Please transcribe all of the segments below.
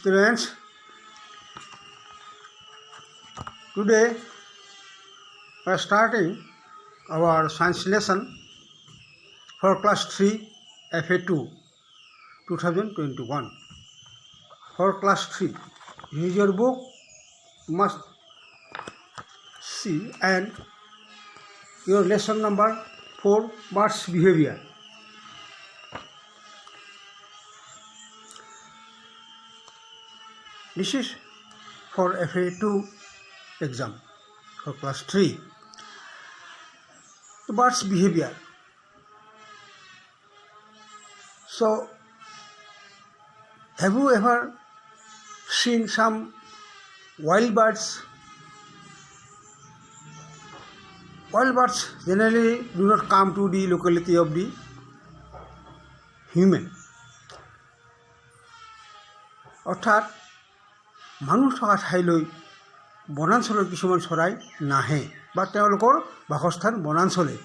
Students, today we are starting our science lesson for class 3 FA2 2021. For class 3, use your book, must see, and your lesson number 4, birds behavior. This is for FA2 exam for class 3. The birds behavior. So, have you ever seen some wild birds? Wild birds generally do not come to the locality of the human. অৰ্থাৎ মানুহ থকা ঠাইলৈ বনাঞ্চলৰ কিছুমান চৰাই নাহে বা তেওঁলোকৰ বাসস্থান বনাঞ্চলে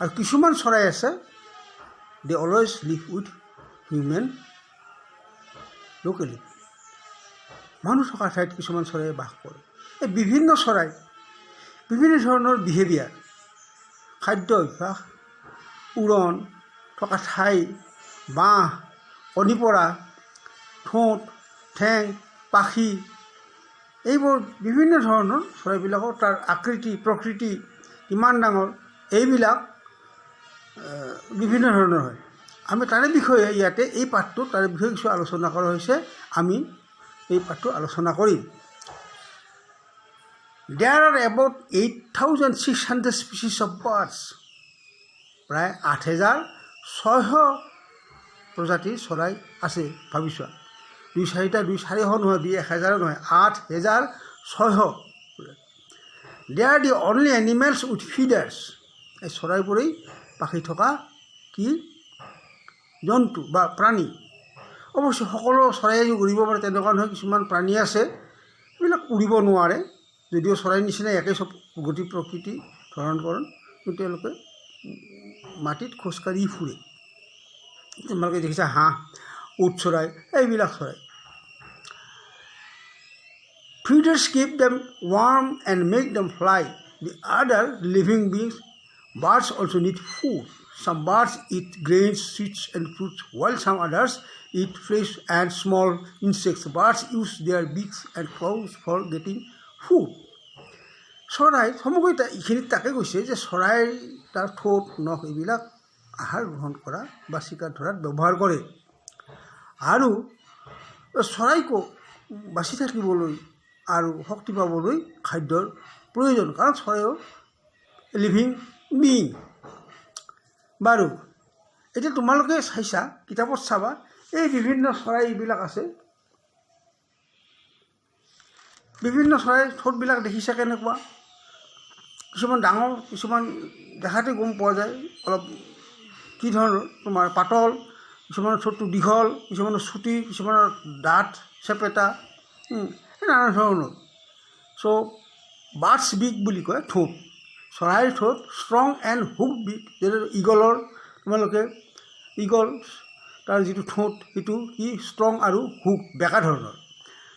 আৰু কিছুমান চৰাই আছে they always live with human locally মানুহ থকা ঠাইত কিছুমান চৰাই বাস কৰে এই বিভিন্ন চৰাই বিভিন্ন ধৰণৰ বিহেভিয়াৰ খাদ্য অভ্যাস উৰণ থকা ঠাই বাঁহ কণী পৰা ঠোঁট ঠেং পাখি এইবোৰ বিভিন্ন ধৰণৰ চৰাইবিলাকৰ তাৰ আকৃতি প্ৰকৃতি কিমান ডাঙৰ এইবিলাক বিভিন্ন ধৰণৰ হয় আমি তাৰে বিষয়ে ইয়াতে এই পাঠটো তাৰে বিষয়ে কিছু আলোচনা কৰা হৈছে আমি এই পাঠটো আলোচনা কৰিম There are about 8,600 species of birds প্ৰায় 8,600 প্ৰজাতিৰ চৰাই আছে ভাবিছোৱা 2-4টা 2-400 নহয় 1,000 নহয় 8,600 They are the only animals with feathers এই চৰাইবোৰেই পাখি থকা কি জন্তু বা প্ৰাণী অৱশ্য সকলো চৰাই উৰিব পাৰে তেনেকুৱা নহয় কিছুমান প্ৰাণী আছে এইবিলাক উৰিব নোৱাৰে যদিও চৰাই নিচিনা একে সব গতি প্ৰকৃতি ধৰণকৰণ কিন্তু তেওঁলোকে মাটিত খোজকাঢ়ি ফুৰে তোমালোকে দেখিছা হাঁহ উট চৰাই এইবিলাক চৰাই Feeders keep them warm and make them fly. The other living beings, birds also need food. Some birds eat grains, seeds and fruits, while some others eat fish and small insects. Birds use their beaks and claws for getting food. চৰাই সমগ্ৰ এইখিনিত তাকে কৈছে যে চৰাই তাৰ ঠোঁট নখ এইবিলাক আহাৰ গ্ৰহণ কৰা বা চিকাৰ ধৰাত ব্যৱহাৰ কৰে আৰু চৰাইকো বাচি থাকিবলৈ আৰু শক্তি পাবলৈ খাদ্যৰ প্ৰয়োজন কাৰণ চৰাইও লিভিং বিং বাৰু এতিয়া তোমালোকে চাইছা কিতাপত চাবা এই বিভিন্ন চৰাই এইবিলাক আছে বিভিন্ন চৰাই ঠোঁটবিলাক দেখিছা কেনেকুৱা কিছুমান ডাঙৰ কিছুমান দেখাতে গম পোৱা যায় অলপ কি ধৰণৰ তোমাৰ পাতল কিছুমানৰ ঠোঁটটো দীঘল কিছুমানৰ চুটি কিছুমানৰ দাঁত চেপেটা নানা ধৰণৰ চ' বাৰ্ডছ বিক বুলি কয় ঠোঁট চৰাইৰ ঠোঁট ষ্ট্ৰং এণ্ড হুক বিক যেনে ইগলৰ তোমালোকে ইগল তাৰ যিটো ঠোঁট সেইটো কি ষ্ট্ৰং আৰু হুক বেকা ধৰণৰ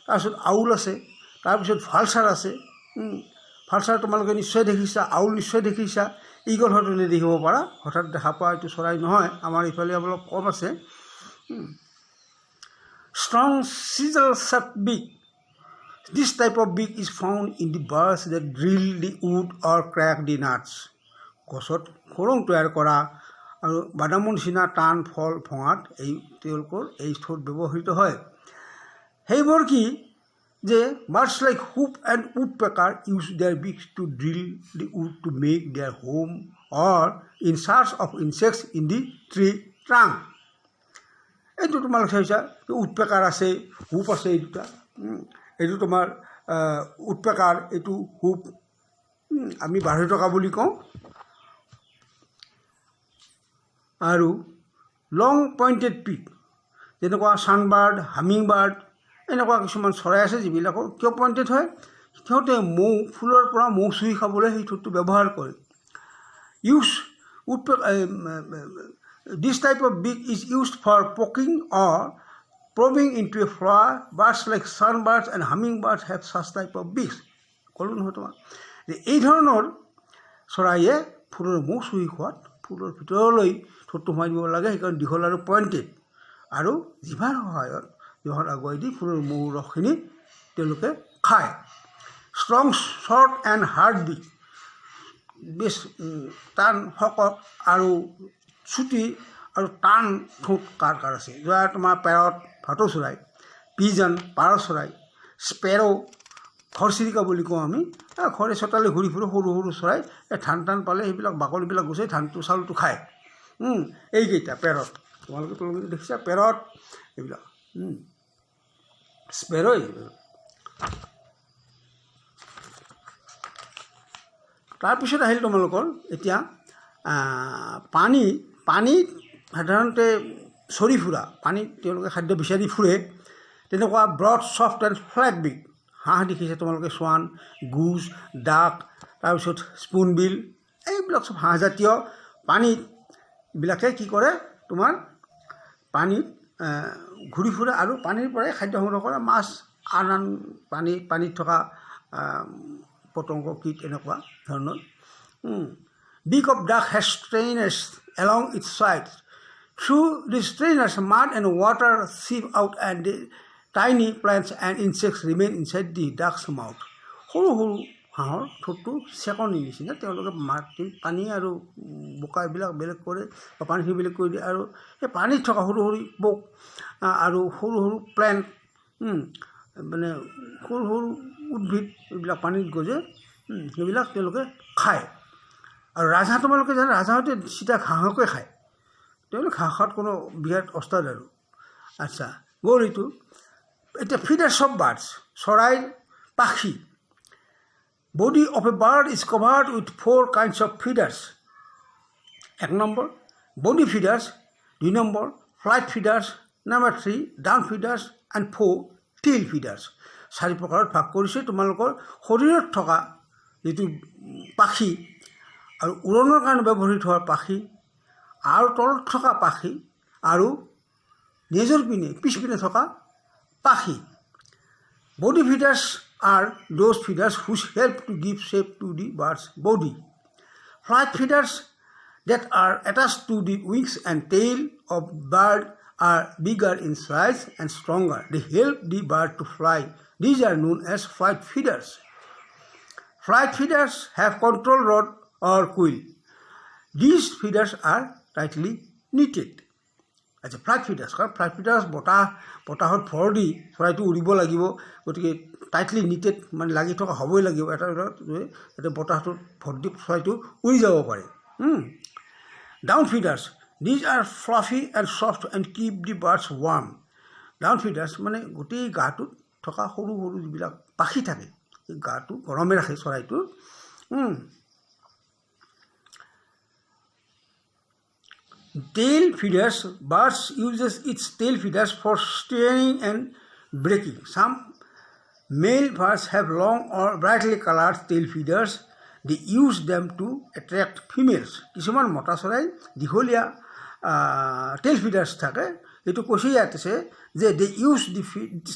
তাৰপিছত আউল আছে তাৰপিছত ভালচাৰ আছে ভালচাৰ তোমালোকে নিশ্চয় দেখিছা আউল নিশ্চয় দেখিছা ইগল হয়তো নেদেখিব পাৰা হঠাৎ দেখা পোৱা এইটো চৰাই নহয় আমাৰ ইফালে অলপ কম আছে ষ্ট্ৰং চিজল শ্বেপ বিক This type of beak is found in the birds that drill the wood or crack the nuts. গছত খোৰোং তৈয়াৰ কৰা আৰু বাদামৰ নিচিনা টান ফল ভঙাত এই তেওঁলোকৰ এই ঠোঁট ব্যৱহৃত হয় সেইবোৰ কি যে birds like hoop and woodpecker use their beaks to drill the wood to make their home or in search of insects in the tree trunk. এইটো তোমালোকে চাইছা woodpecker আছে hoop আছে এই দুটা এইটো তোমাৰ উৎপেকাৰ এইটো হুপ আমি 12 টকা বুলি কওঁ আৰু লং পইণ্টেড পিক যেনেকুৱা ছানবাৰ্ড হামিং বাৰ্ড এনেকুৱা কিছুমান চৰাই আছে যিবিলাকৰ কিয় পইণ্টেড হয় সিহঁতে মৌ ফুলৰ পৰা মৌ চুই খাবলৈ সেই ঠোঁটটো ব্যৱহাৰ কৰে use This type of beak is used for poking or probing into a flower. Birds like sunbirds and hummingbirds have such type of beaks. ক'লো নহয় তোমাক যে এই ধৰণৰ চৰাইয়ে ফুলৰ মৌ চুই খোৱাত ফুলৰ ভিতৰলৈ ঠোঁটটো সোমাই দিব লাগে, সেইকাৰণে দীঘল আৰু পইণ্টেড, আৰু জিভাৰ সহায়ত জিভাৰ আগুৱাই দি ফুলৰ মৌ ৰসখিনি তেওঁলোকে খায়। ষ্ট্ৰং শ্বৰ্ট এণ্ড হাৰ্ড বিক, বেছ টান শকত আৰু চুটি আৰু টান ঠোঁট কাৰ কাৰ আছে? যোৱা তোমাৰ পেৰট ভাটৌ চৰাই, পিজন পাৰ চৰাই, স্পেৰ' ঘৰচিৰিকা বুলি কওঁ আমি, ঘৰে চোতালে ঘূৰি ফুৰে সৰু সৰু চৰাই, এই ধান টান পালে সেইবিলাক বাকলিবিলাক গুচাই ধানটো চাউলটো খায়। এইকেইটা পেৰট, তোমালোকে দেখিছা পেৰট, এইবিলাক স্পেৰ'। তাৰপিছত আহিল তোমালোকৰ এতিয়া পানীত সাধাৰণতে চৰি ফুৰা, পানীত তেওঁলোকে খাদ্য বিচাৰি ফুৰে, তেনেকুৱা ব্ৰড ছফ্ট এণ্ড ফ্লেট বিক হাঁহ দেখিছে তোমালোকে, চোৱান, গুজ, ডাক, তাৰপিছত স্পুনবিল, এইবিলাক চব হাঁহজাতীয় পানীতবিলাকে কি কৰে তোমাৰ পানীত ঘূৰি ফুৰে আৰু পানীৰ পৰাই খাদ্য সংগ্ৰহ কৰে, মাছ আন আন পানীত থকা পতংগ কীট এনেকুৱা ধৰণৰ। Beak of duck has strainers along its sides. Through these strainers, mud and water seep out and the tiny plants and insects remain inside the duck's mouth. সৰু সৰু হাঁহৰ ঠোঁটটো চেকনিৰ নিচিনা, তেওঁলোকে মাটি পানী আৰু বোকা এইবিলাক বেলেগ কৰে বা পানীখিনি বেলেগ কৰি দিয়ে, আৰু সেই পানীত থকা সৰু সৰু পোক আৰু সৰু সৰু প্লেণ্ট, মানে সৰু সৰু উদ্ভিদ এইবিলাক পানীত গজে, সেইবিলাক তেওঁলোকে খায়। আৰু ৰাজহাঁহ তোমালোকে জানা, ৰাজহাঁহতে চিধা ঘাঁহকে খায়, তেওঁলোকে ঘাঁহ খোৱাত কোনো বিৰাট অস্তাদ আৰু। আচ্ছা, গ'ল এইটো। এতিয়া ফিডাৰ্ছ অফ বাৰ্ডছ, চৰাইৰ পাখি। Body of a bird is covered with 4 kinds of feeders. 1 number body feathers, 2 number flight feathers, number 3 down feathers and 4 tail feathers. 4 প্ৰকাৰত ভাগ কৰিছে তোমালোকৰ শৰীৰত থকা যিটো পাখি, আৰু উৰণৰ কাৰণে ব্যৱহৃত হোৱা পাখি, আৰু তলত থকা পাখি, আৰু নেজৰ পিছপিনে থকা পাখি। Body feathers are those feeders which help to give shape to the bird's body. Flight feeders that are attached to the wings and tail of bird are bigger in size and stronger. They help the bird to fly. These are known as flight feeders. Flight feeders have control rod or quill. These feeders are tightly knitted. আচ্ছা, flight ফিডাৰ্ছ, কাৰণ flight ফিডাৰ্ছ বতাহত ভৰ দি চৰাইটো উৰিব লাগিব, গতিকে tightly knitted মানে লাগি থকা হ'বই লাগিব, এটা যাতে বতাহটোত ভৰ দি চৰাইটো উৰি যাব পাৰে। Down feathers, these are fluffy and soft and keep the birds warm. Down feathers মানে গোটেই গাটোত থকা সৰু সৰু যিবিলাক পাখি থাকে, সেই গাটো গৰমে ৰাখে চৰাইটোৰ। Tail feeders, birds uses its tail feeders for steering and braking. Some male birds have long or brightly colored tail feeders. They use them to attract females. কিছুমান মতা চৰাই দীঘলীয়া টেইল ফিডাৰ্ছ থাকে, এইটো কৈছে ইয়াত আছে যে they use the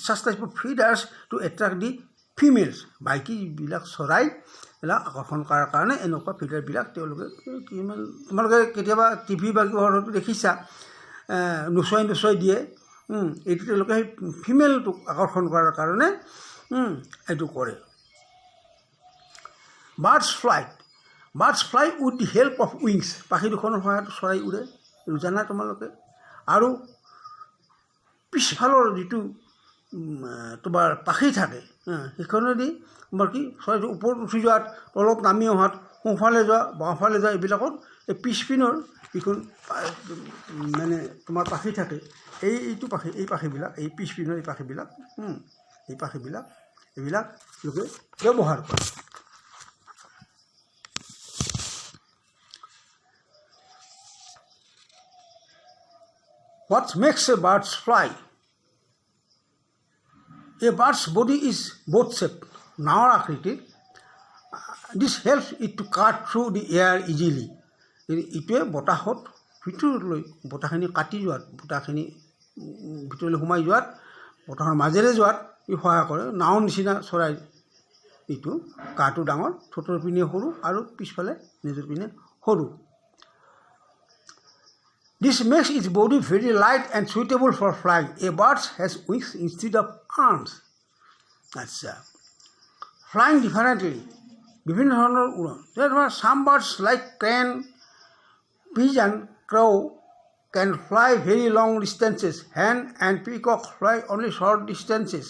such type of feeders to attract the females. বাকী যিবিলাক চৰাই এইবিলাক আকৰ্ষণ কৰাৰ কাৰণে এনেকুৱা ফিডাৰবিলাক তেওঁলোকে কিমান, তোমালোকে কেতিয়াবা টিভি বা ঘৰতো দেখিছা নচুৱাই দিয়ে, এইটো তেওঁলোকে সেই ফিমেলটোক আকৰ্ষণ কৰাৰ কাৰণে এইটো কৰে। Birds fly with the help of wings, পাখি দুখনৰ সহায়ত চৰাই উৰে, জানা তোমালোকে। আৰু পিছফালৰ যিটো তোমাৰ পাখি থাকে, সেইখনেদি তোমাৰ কি চৰাইটো ওপৰত উঠি যোৱাত, তলত নামি অহাত, সোঁফালে যোৱা বাওঁফালে যোৱা, এইবিলাকত এই পিছপিনৰ যিখন মানে তোমাৰ পাখি থাকে, এইটো পাখি, এই পাখিবিলাক, এই পিছপিনৰ এই পাখিবিলাক, এইবিলাক লোকে ব্যৱহাৰ কৰে। What makes a bird fly? A bird's body is boat-shaped, নাৱৰ আকৃতিৰ। This helps it to cut through the air easily. ইটোৱে বতাহত ভিতৰলৈ বতাহখিনি কাটি যোৱাত, বতাহখিনি ভিতৰলৈ সোমাই যোৱাত বতাহৰ মাজেৰে যোৱাত ই সহায় কৰে। নাওৰ নিচিনা চৰাই এইটো, গাটো ডাঙৰ, ঠোঁটৰ পিনে সৰু আৰু পিছফালে নেজৰ পিনে সৰু। This makes its body very light and suitable for flying. A bird has wings instead of arms. আচ্ছা, flying differently, বিভিন্ন ধৰণৰ উৰণ। Some birds like crane, pigeon, crow can fly very long distances. Hen and peacock fly only short distances.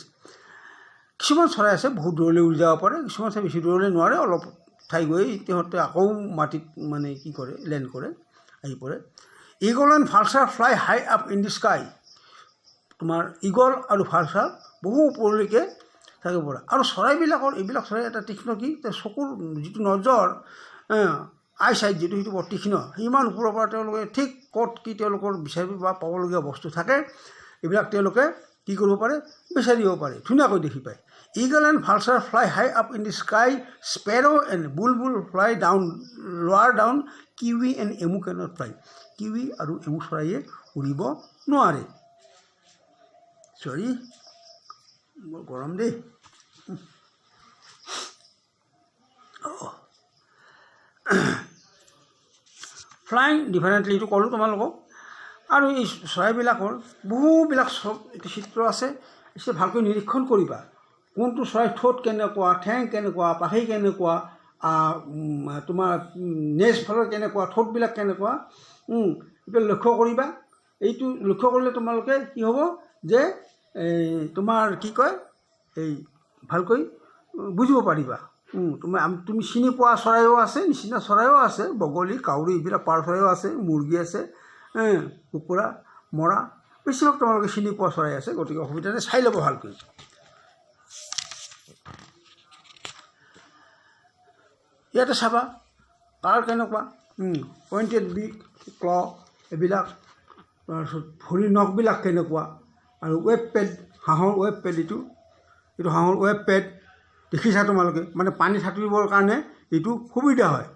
কিছুমান চৰাই আছে বহুত দূৰলৈ উৰি যাব পাৰে, কিছুমান চৰাই বেছি দূৰলৈ নোৱাৰে, অলপ ঠাই গৈ সিহঁতে আকৌ মাটিত মানে কি কৰে, লেণ্ড কৰে, আহি পৰে। Eagle and vulture fly high up in the sky. তোমাৰ ইগল আৰু ভালচাৰ বহু ওপৰলৈকে থাকিব পাৰে। আৰু চৰাইবিলাকৰ এইবিলাক চৰাই এটা তীক্ষ্ণ কি, চকুৰ যিটো নজৰ, আই চাইড যিটো, সেইটো বৰ তীক্ষ্ণ। সিমান ওপৰৰ পৰা তেওঁলোকে ঠিক ক'ত কি তেওঁলোকৰ বিচাৰিব বা পাবলগীয়া বস্তু থাকে, এইবিলাক তেওঁলোকে কি কৰিব পাৰে, বিচাৰিব পাৰে, ধুনীয়াকৈ দেখি পায়। Eagle and vulture fly high up in the sky. Sparrow and bulbul fly down, lower down. Kiwi and emu cannot fly. Kiwi আৰু emu চৰাইয়ে উৰিব নোৱাৰে। চৰি, বৰ গৰম দেই। ফ্লাইং ডিফাৰেণ্টলি এইটো ক'লোঁ তোমালোকক। আৰু এই চৰাইবিলাকৰ বহুবিলাক চিত্ৰ আছে, ভালকৈ নিৰীক্ষণ কৰিবা। কোনটো চৰাই ঠোঁট কেনেকুৱা, ঠেং কেনেকুৱা, পাখি কেনেকুৱা, তোমাৰ নেজ ফালৰ কেনেকুৱা, ঠোঁটবিলাক কেনেকুৱা, এইবিলাক লক্ষ্য কৰিবা। এইটো লক্ষ্য কৰিলে তোমালোকে কি হ'ব যে তোমাৰ কি কয়, এই ভালকৈ বুজিব পাৰিবা। তুমি চিনি পোৱা চৰাইও আছে, নিচিনা চৰাইও আছে, বগলী, কাউৰী, এইবিলাক পাৰ চৰাইও আছে, মুৰ্গী আছে, কুকুৰা, মৰা, বেছিভাগ তোমালোকে চিনি পোৱা চৰাই আছে। গতিকে অসুবিধা নাই, চাই ল'ব ভালকৈ। ইয়াতে চাবা কাৰ কেনেকুৱা, পইণ্টেড বিক, ক্ল, এইবিলাক। তাৰপিছত ভৰিৰ নখবিলাক কেনেকুৱা, আৰু ৱেব পেড, হাঁহৰ ৱেব পেড, এইটো হাঁহৰ ৱেব পেড দেখিছা তোমালোকে, মানে পানীত সাঁতুৰিবৰ কাৰণে এইটো সুবিধা হয়।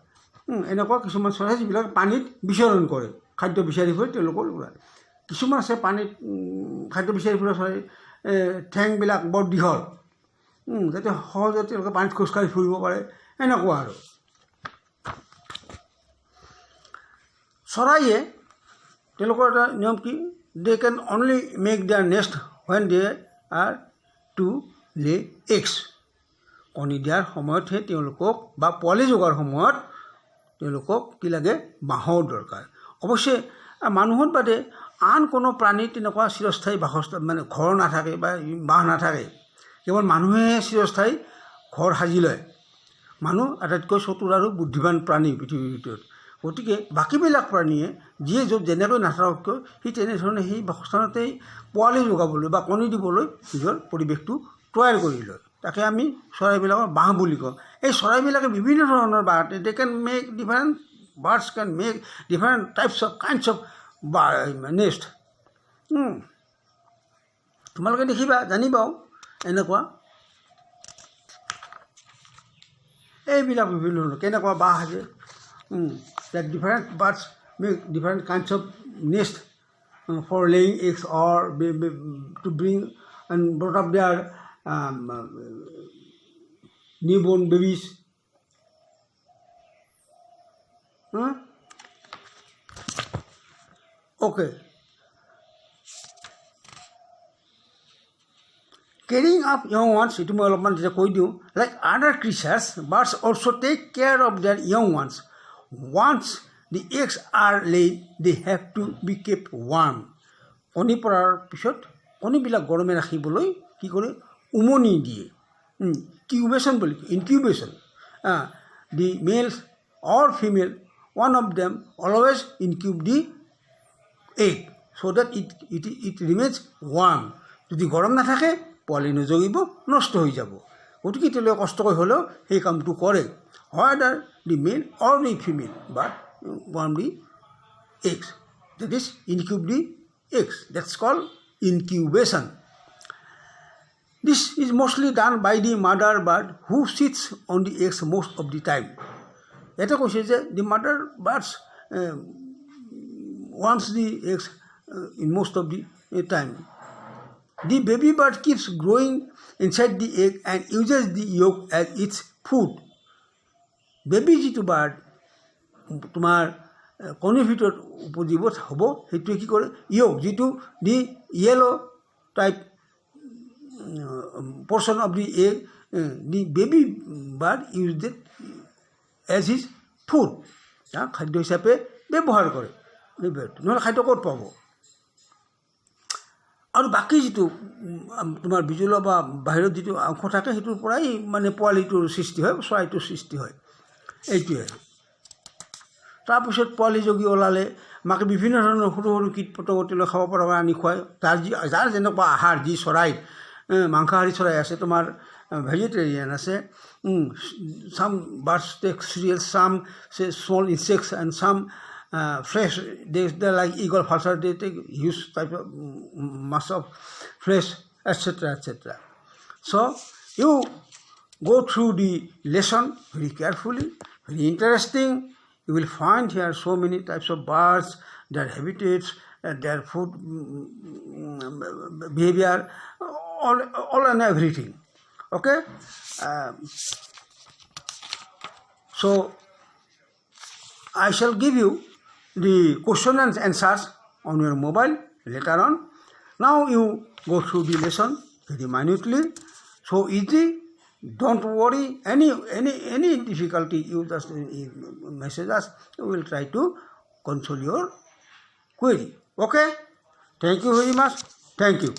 এনেকুৱা কিছুমান চৰাই যিবিলাক পানীত বিচৰণ কৰে, খাদ্য বিচাৰি ফুৰে, তেওঁলোকৰ ওলায়। কিছুমান আছে পানীত খাদ্য বিচাৰি ফুৰা চৰাই, ঠেংবিলাক বৰ দীঘল, যাতে সহজে তেওঁলোকে পানীত খোজকাঢ়ি ফুৰিব পাৰে, এনেকুৱা আৰু। চৰাইয়ে তেওঁলোকৰ এটা নিয়ম কি, they can only make their nest when they are to lay eggs. কণী দিয়াৰ সময়তহে তেওঁলোকক, বা পোৱালি জগাৰ সময়ত তেওঁলোকক কি লাগে, বাঁহৰ দৰকাৰ। অৱশ্যে মানুহত বাদে আন কোনো প্ৰাণী তেনেকুৱা চিৰস্থায়ী বাসস্থান, মানে ঘৰ নাথাকে বা বাঁহ নাথাকে। কেৱল মানুহেহে চিৰস্থায়ী ঘৰ সাজি লয়। মানুহ আটাইতকৈ চতুৰ আৰু বুদ্ধিমান প্ৰাণী পৃথিৱীৰ ভিতৰত। গতিকে বাকীবিলাক প্ৰাণীয়ে যিয়ে য'ত যেনেকৈ নাথাকক কিয়, সি তেনেধৰণে সেই বাসস্থানতেই পোৱালি যোগাবলৈ বা কণী দিবলৈ নিজৰ পৰিৱেশটো তৈয়াৰ কৰি লয়। তাকে আমি চৰাইবিলাকৰ বাঁহ বুলি কওঁ। এই চৰাইবিলাকে বিভিন্ন ধৰণৰ বাঁহ, they can make different, birds can make different types of kinds of nest. তোমালোকে দেখিবা, জানিবাও এনেকুৱা এইবিলাক বিভিন্ন ধৰণৰ কেনেকুৱা বাঁহ আছে। that different birds make different kinds of nest for laying eggs or to bring and brought up their newborn babies. Okay. Carrying up young ones, itu মই অলপমান যেতিয়া কৈ দিওঁ, like other creatures, birds also take care of their young ones. Once the eggs are laid, they have to be kept warm. কণী পৰাৰ পিছত কণীবিলাক গৰমে ৰাখিবলৈ কি কৰে, উমনি দিয়ে। কিউবেশ্যন বুলি কয়, incubation. The males or female, one of them always incubate the egg so that it remains warm. যদি গৰম নাথাকে পোৱালি নজগিব, নষ্ট হৈ যাব। গতিকে তেওঁলোকে কষ্ট কৰি হ'লেও সেই কামটো কৰে। Whether the male or the female, but warm the eggs. That is incube the eggs. That's called incubation. This is mostly done by the mother bird who sits on the eggs most of the time. এটা কৈছে যে the mother birds wants the eggs in most of the time. The baby bird keeps growing inside the egg and uses the yolk as its food. Baby যিটো bird তোমাৰ কণীৰ ভিতৰত উপজীৱ হ'ব সেইটোৱে কি কৰে yolk যিটো the yellow type portion of the egg, the baby bird used it as his food. খাদ্য হিচাপে ব্যৱহাৰ কৰে নহ'লে খাদ্য ক'ত পাব আৰু বাকী যিটো তোমাৰ বিজুল বা বাহিৰত যিটো অংশ থাকে সেইটোৰ পৰাই মানে পোৱালিটোৰ সৃষ্টি হয় চৰাইটোৰ সৃষ্টি হয় এইটোৱে তাৰপিছত পোৱালি জগি ওলালে মাকে বিভিন্ন ধৰণৰ সৰু সৰু কীট পতংগলৈ খাব পৰা আনি খুৱায় যাৰ যেনেকুৱা আহাৰ যি চৰাই মাংসাহাৰী চৰাই আছে তোমাৰ ভেজিটেৰিয়ান আছে some birds take cereals, some say small insects, and some flesh. They like eagle vulture. They take huge type of mass of flesh, etc., etc. So you go through the lesson very carefully, very interesting. You will find here so many types of birds, their habitats, their food behavior, all and everything. Okay. So I shall give you the question and answers on your mobile later on. Now you go through the lesson very minutely. So easy. Don't worry. Any difficulty, you just message us. We will try to console your query. Okay. Thank you very much. Thank you.